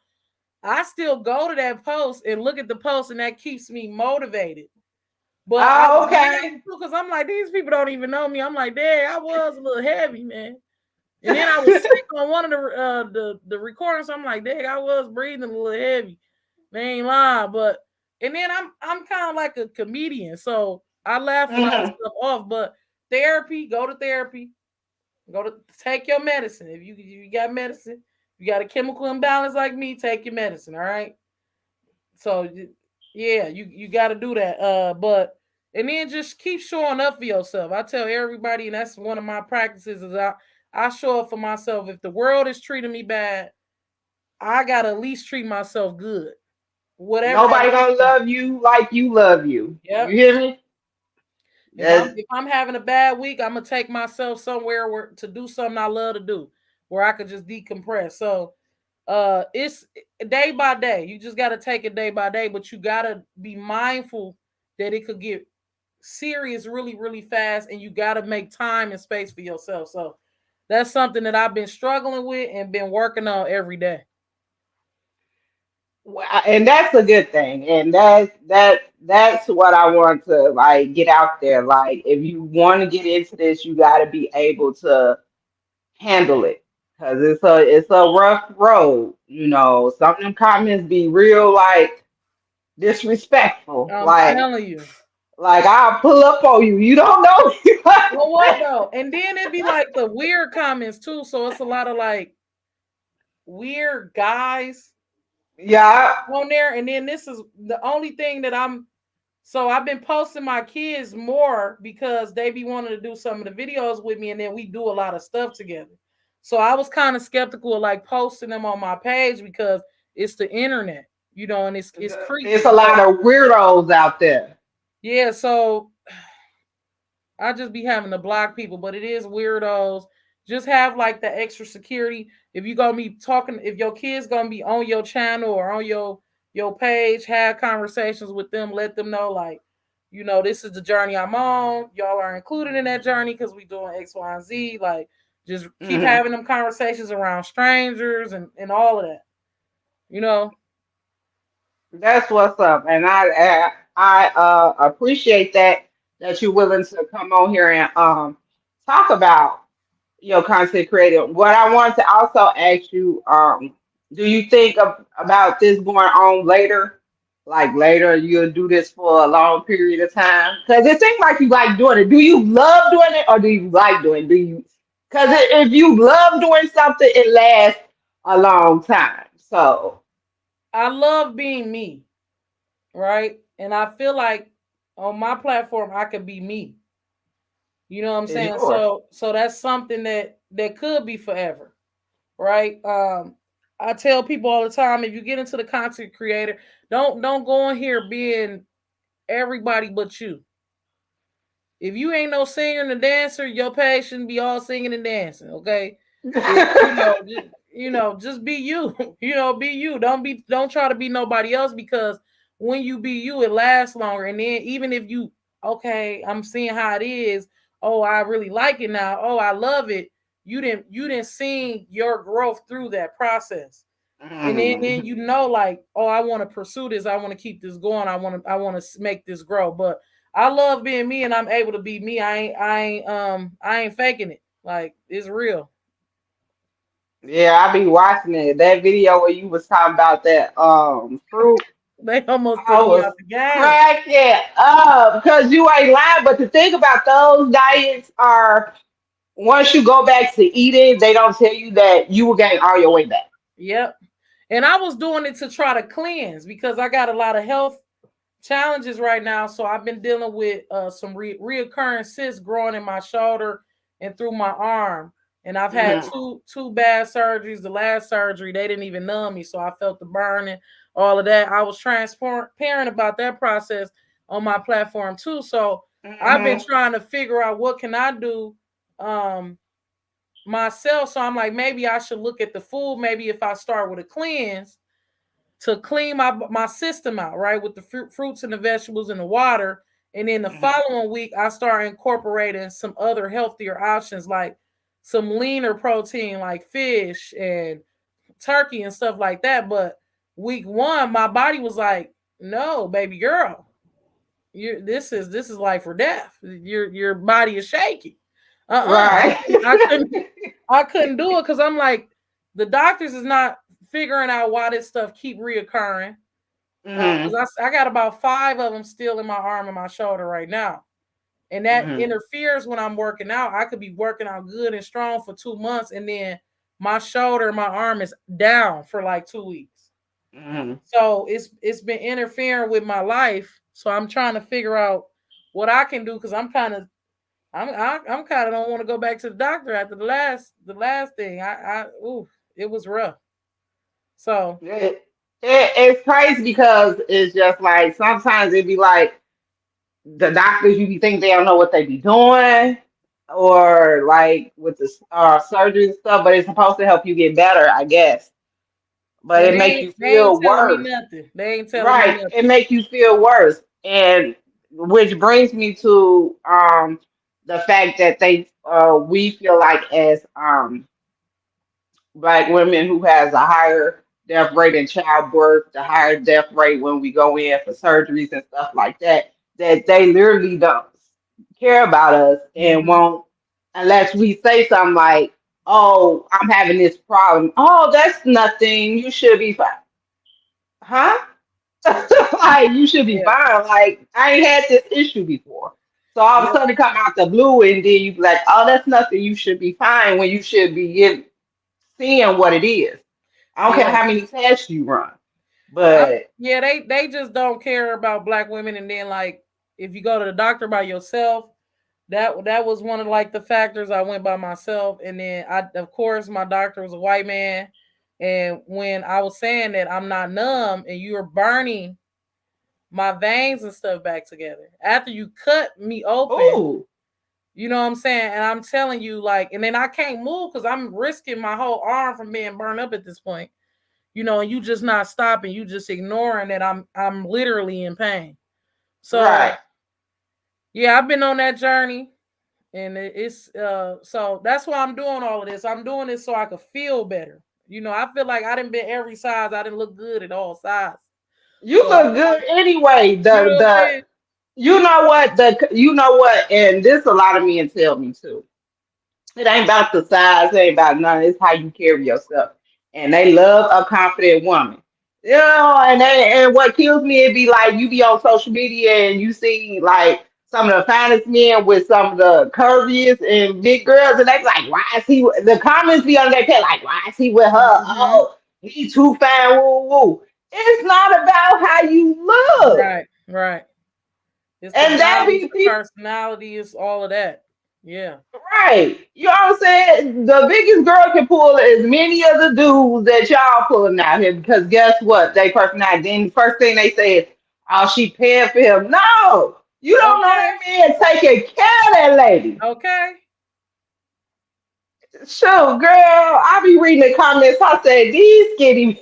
I still go to that post and look at the post, and that keeps me motivated. But I Oh, was okay. laughing too because I'm like, these people don't even know me. I'm like, dang, I was a little heavy, man. And then I was sick on one of the recordings. So I'm like, dang, I was breathing a little heavy. They ain't lying. But and then I'm kind of like a comedian, so I laugh a lot of Mhm. stuff off. But therapy, go to therapy. Go to take your medicine. If you got medicine, you got a chemical imbalance like me, take your medicine. All right. So yeah, you got to do that. But and then just keep showing up for yourself. I tell everybody, and that's one of my practices is I show up for myself. If the world is treating me bad, I gotta at least treat myself good, whatever that Nobody looks gonna like. love you like you love you. You Yep. hear me? If I'm That's if I'm having a bad week, I'm gonna take myself somewhere where to do something I love to do, where I could just decompress. So it's day by day. You just got to take it day by day, but you got to be mindful that it could get serious really really fast, and you got to make time and space for yourself. So that's something that I've been struggling with and been working on every day. and that's a good thing. And that's what I want to like get out there. Like if you want to get into this, you got to be able to handle it because it's a rough road. Some of them comments be real like disrespectful. I'm Like telling you. I'll pull up on you. You don't know me. Well, what though? And then it'd be like the weird comments too. So it's a lot of like weird guys Yeah. on there. And then this is the only thing that so I've been posting my kids more because they be wanting to do some of the videos with me, and then we do a lot of stuff together. So I was kind of skeptical of like posting them on my page because it's the internet, and it's It's creepy. a So lot of weirdos out there. yeah, so I just be having to block people, but it is weirdos. Just have like the extra security. If you gonna be talking, if your kid's gonna be on your channel or on your your page, have conversations with them, let them know like, this is the journey I'm on. Y'all are included in that journey because we doing X, Y, and Z. Like, just keep Hmm. having them conversations around strangers and all of that. You know, That's what's up, and I appreciate that you're willing to come on here and talk about your content creator. What I wanted to also ask you, do you think about this going on later? Like later, you'll do this for a long period of time? Because it seems like you like doing it. Do you love doing it, or do you like doing? Do you? Because if you love doing something, it lasts a long time. So I love being me, right? And I feel like on my platform I could be me. You know what I'm it's saying? yours. So that's something that could be forever, right? I tell people all the time, if you get into the content creator, don't go on here being everybody but you. If you ain't no singer and a dancer, your page shouldn't be all singing and dancing. Okay, just be you. Be you. Don't try to be nobody else because when you be you, it lasts longer. And then even if you okay, I'm seeing how it is. Oh, I really like it now. Oh, I love it. You didn't see your growth through that process. And then Mhm. like, oh, I want to pursue this. I want to keep this going. I want to make this grow. But I love being me, and I'm able to be me. I ain't faking it. Like it's real. Yeah, I be watching it. That video where you was talking about that fruit, They almost I took me was out the game. cracking up because you ain't lying. But the thing about those diets are once you go back to eating, they don't tell you that you will gain all your weight back. Yep. And I was doing it to try to cleanse because I got a lot of health challenges right now. So I've been dealing with some reoccurring cysts growing in my shoulder and through my arm. And I've had Hmm. two bad surgeries. The last surgery, they didn't even numb me, so I felt the burning, all of that. I was transparent about that process on my platform too. So I've been Hmm. trying to figure out what can I do um, myself. So I'm like, maybe I should look at the food. Maybe if I start with a cleanse to clean my system out, right, with the fruits and the vegetables and the water. And then the following week, I start incorporating some other healthier options like some leaner protein, like fish and turkey and stuff like that. But week one, my body was like, "No, baby girl, this is life or death. Your body is shaky." Right. I couldn't do it because I'm like, the doctors is not figuring out why this stuff keep reoccurring. Hmm. Because I got about 5 of them still in my arm and my shoulder right now, and that Hmm. interferes when I'm working out. I could be working out good and strong for 2 months, and then my shoulder, and my arm is down for like 2 weeks. Hmm. So it's been interfering with my life. So I'm trying to figure out what I can do because I'm kind of don't want to go back to the doctor after the last thing. Ooh, it was rough. So It's crazy because it's just like sometimes it'd be like the doctors you be think they don't know what they be doing or like with the surgery and stuff, but it's supposed to help you get better, I guess. But and it they make ain't you they ain't feel telling me worse. nothing. They ain't telling me Right. nothing. It make you feel worse. And which brings me to the fact that we feel like as black women who has a higher death rate in childbirth, the higher death rate when we go in for surgeries and stuff like that, that they literally don't care about us and Mm-hmm. won't unless we say something like, "Oh, I'm having this problem." "Oh, that's nothing. You should be fine." Huh? Like you should be Yeah. fine. Like I ain't had this issue before. So all of a Yep. sudden it come out the blue and then you be like, "Oh, that's nothing. You should be fine," when you should be seeing what it is. I don't care Yeah. how many tests you run. But Yeah, they just don't care about black women. And then like if you go to the doctor by yourself, that was one of like the factors. I went by myself, and then I of course my doctor was a white man. And when I was saying that I'm not numb and you're burning my veins and stuff back together after you cut me open, ooh, you know what I'm saying? And I'm telling you, like, and then I can't move because I'm risking my whole arm from being burned up at this point. and you just not stopping, you just ignoring that I'm literally in pain. So Right. yeah, I've been on that journey, and it's so that's why I'm doing all of this. I'm doing this so I could feel better. I feel like I didn't been every size. I didn't look good at all sizes. You So look good anyway. you know what I'm saying? You know what, and this a lot of men tell me too. It ain't about the size, it ain't about none. It's how you carry yourself. And they love a confident woman. And what kills me, it be like you be on social media and you see like some of the finest men with some of the curviest and big girls, and they be like, why is he? The comments be on their page like, why is he with her? Hmm. Oh, he too fine. Woo woo. It's not about how you look, Right, right. It's the and that body, it's be the people. personality, it's all of that. Yeah. Right. You know what I'm saying? The biggest girl can pull as many of the dudes that y'all pulling out here because guess what? They personality. Then the first thing they say is, oh, she paying for him. No, you don't know Okay. that man taking care of that lady. Okay. Sure, girl. I be reading the comments. I say, these skinny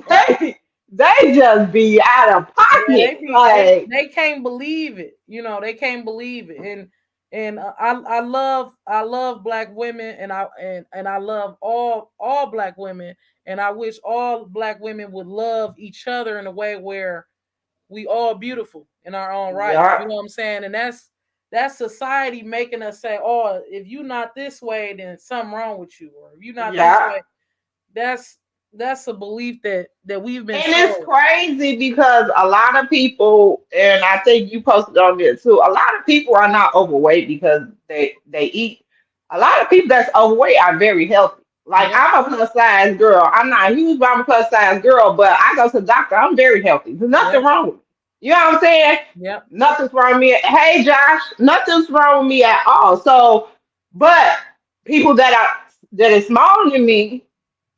they, they just be out of Yeah, they pocket. be Like, they can't believe it. They can't believe it. And I love black women, and I love all black women, and I wish all black women would love each other in a way where we all beautiful in our own right. yeah, You know what I'm saying? And that's society making us say, "Oh, if you not this way, then something wrong with you," or if you not this yeah. way. That's that's a belief that we've been And it's sold. crazy because a lot of people, and I think you posted on there too, a lot of people are not overweight because they eat. A lot of people that's overweight are very healthy. Like Yep. I'm a plus size girl. I'm not huge, but I'm a plus size girl. But I go to the doctor. I'm very healthy. There's nothing Yep. wrong with me. You know what I'm saying? Yep. Nothing's wrong with me. Hey Josh, nothing's wrong with me at all. So, but people that are smaller than me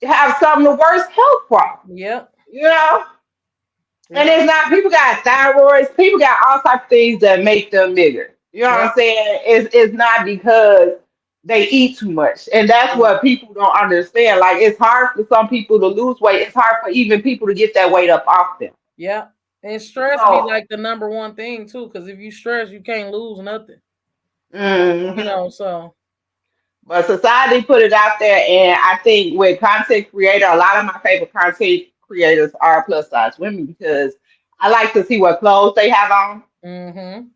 have some of the worst health problems. Yep. You know? And Yep. it's not people got thyroids, people got all types of things that make them bigger. You know what I'm Yep. saying? It's not because they eat too much. And that's Yep. what people don't understand. Like it's hard for some people to lose weight. It's hard for even people to get that weight up off them. Yep. And stress be So like the number one thing too, because if you stress, you can't lose nothing. mhm. So But society put it out there, and I think with content creator, a lot of my favorite content creators are plus size women because I like to see what clothes they have on mm-hmm.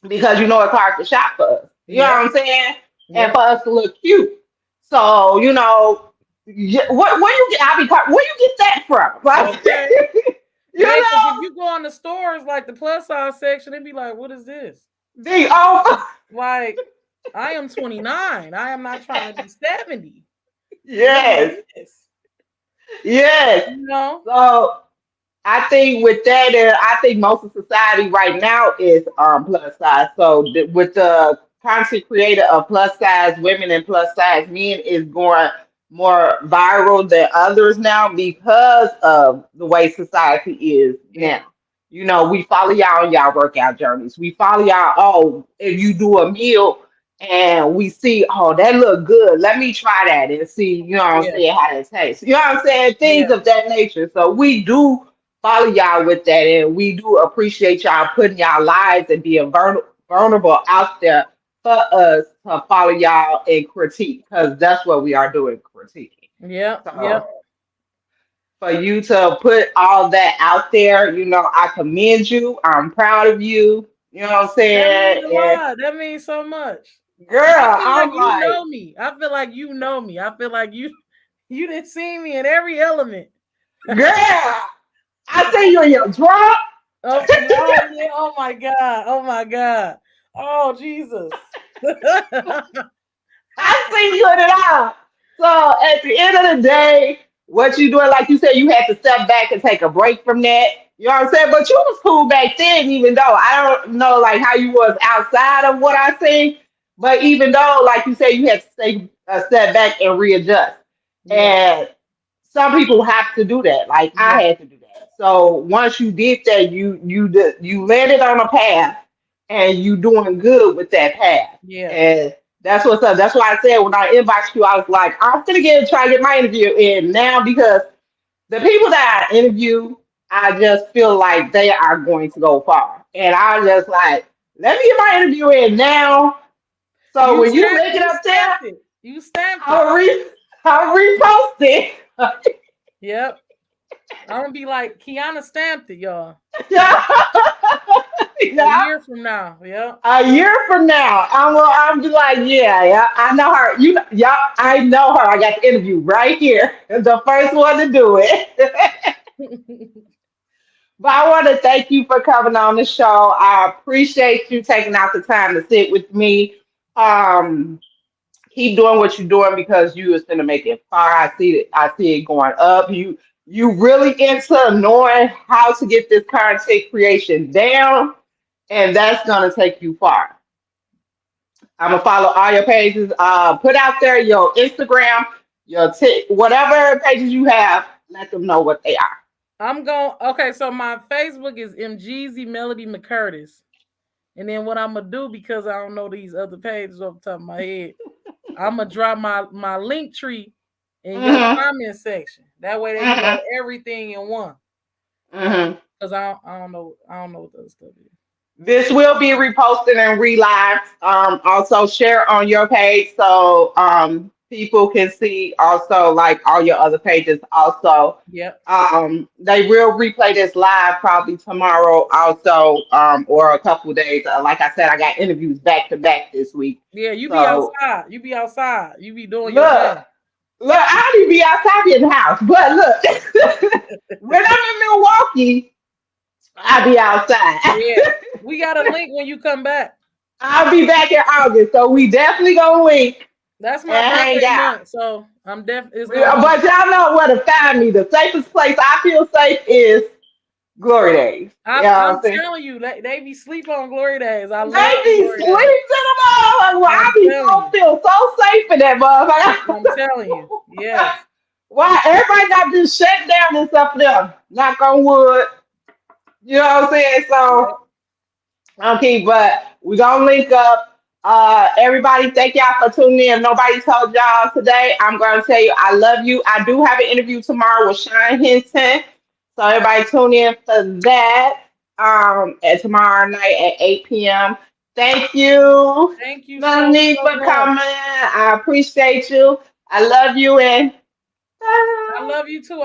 because it's hard to shop for us. You know what Yep. I'm saying? And Yep. for us to look cute. So, where you get where you get that from? Like Okay. you Yeah, because if know, you go in the stores like the plus size section, it'd be like, what is this? the oh Like, I am 29. I am not trying to be 70. What is yes, this? yes. You know? So I think with that, I think most of society right now is plus size. So with the content creator of plus size women and plus size men is going more viral than others now because of the way society is Yeah. now. We follow y'all on y'all workout journeys. We follow y'all. Oh, if you do a meal and we see, oh, that look good. Let me try that and see, what I'm Yeah. saying, how that tastes. You know what I'm saying? Things Yeah. of that nature. So we do follow y'all with that, and we do appreciate y'all putting y'all lives and being vulnerable out there for us to follow y'all and critique, because that's what we are doing, critiquing. Yep. So Yep. for you to put all that out there, I commend you. I'm proud of you. You know what I'm That means saying? a And lot. That means so much. I girl, feel like I'm you like, know me. I feel like you know me. I feel like you didn't see me in every element. girl, I see you in your drop. Oh yeah. Oh my God. Oh my God. Oh Jesus. I see you in it all. So at the end of the day, what you doing, like you said, you had to step back and take a break from that. You know what I'm saying? But you was cool back then, even though I don't know like how you was outside of what I seen. But even though, like you said, you had to take a step back and readjust. Yeah. And some people have to do that. Like I Yeah. had to do that. So once you did that, you landed on a path, and you doing good with that path. Yeah. And That's what's up. That's why I said when I inboxed you, I was like, I'm gonna try to get my interview in now because the people that I interview, I just feel like they are going to go far. And I just like, let me get my interview in now. So when you link it up there, you stamped it. I'll repost it. Yep. I'm gonna be like, Kianna stamped it, y'all. Yeah. A year from now, yeah. A year from now, I'm be like, yeah, I know her. I know her. I got the interview right here. The first one to do it. But I want to thank you for coming on the show. I appreciate you taking out the time to sit with me. Um, Keep doing what you're doing because you is gonna make it far. I see it going up. You really into knowing how to get this content creation down, and that's gonna take you far. I'm gonna follow all your pages. Put out there your Instagram, whatever pages you have. Let them know what they are. Okay, so my Facebook is MGZ Melody McCurtis. And then what I'm gonna do, because I don't know these other pages off the top of my head, I'm gonna drop my link tree in your comment section. That way they can know everything in one. Because I don't know what the other stuff is. This will be reposted and relive. Also share on your page so people can see also like all your other pages also. Yep. They will replay this live probably tomorrow also or a couple of days. Like I said, I got interviews back to back this week. Yeah, you be outside. You be outside. You be doing your thing. Look, I don't even be outside in the house. But look, when I'm in Milwaukee, I'll be outside. Yeah, we got a link when you come back. I'll be back in August, so we definitely gonna link. That's my birthday month, so I'm definitely. But y'all know where to find me. The safest place I feel safe is Glory Days. I'm telling you, they be sleeping on Glory Days. They be sleeping them all. Well, I feel so safe in that motherfucker. I'm telling you, yeah. Why everybody got this shut down and stuff there? Knock on wood. You know what I'm saying? So, okay, but we're going to link up. Everybody, thank y'all for tuning in. Nobody told y'all today. I'm going to tell you, I love you. I do have an interview tomorrow with Sean Hinton. So, everybody tune in for that at tomorrow night at 8 p.m. Thank you. Thank you no need for coming. I appreciate you. I love you. And I love you too.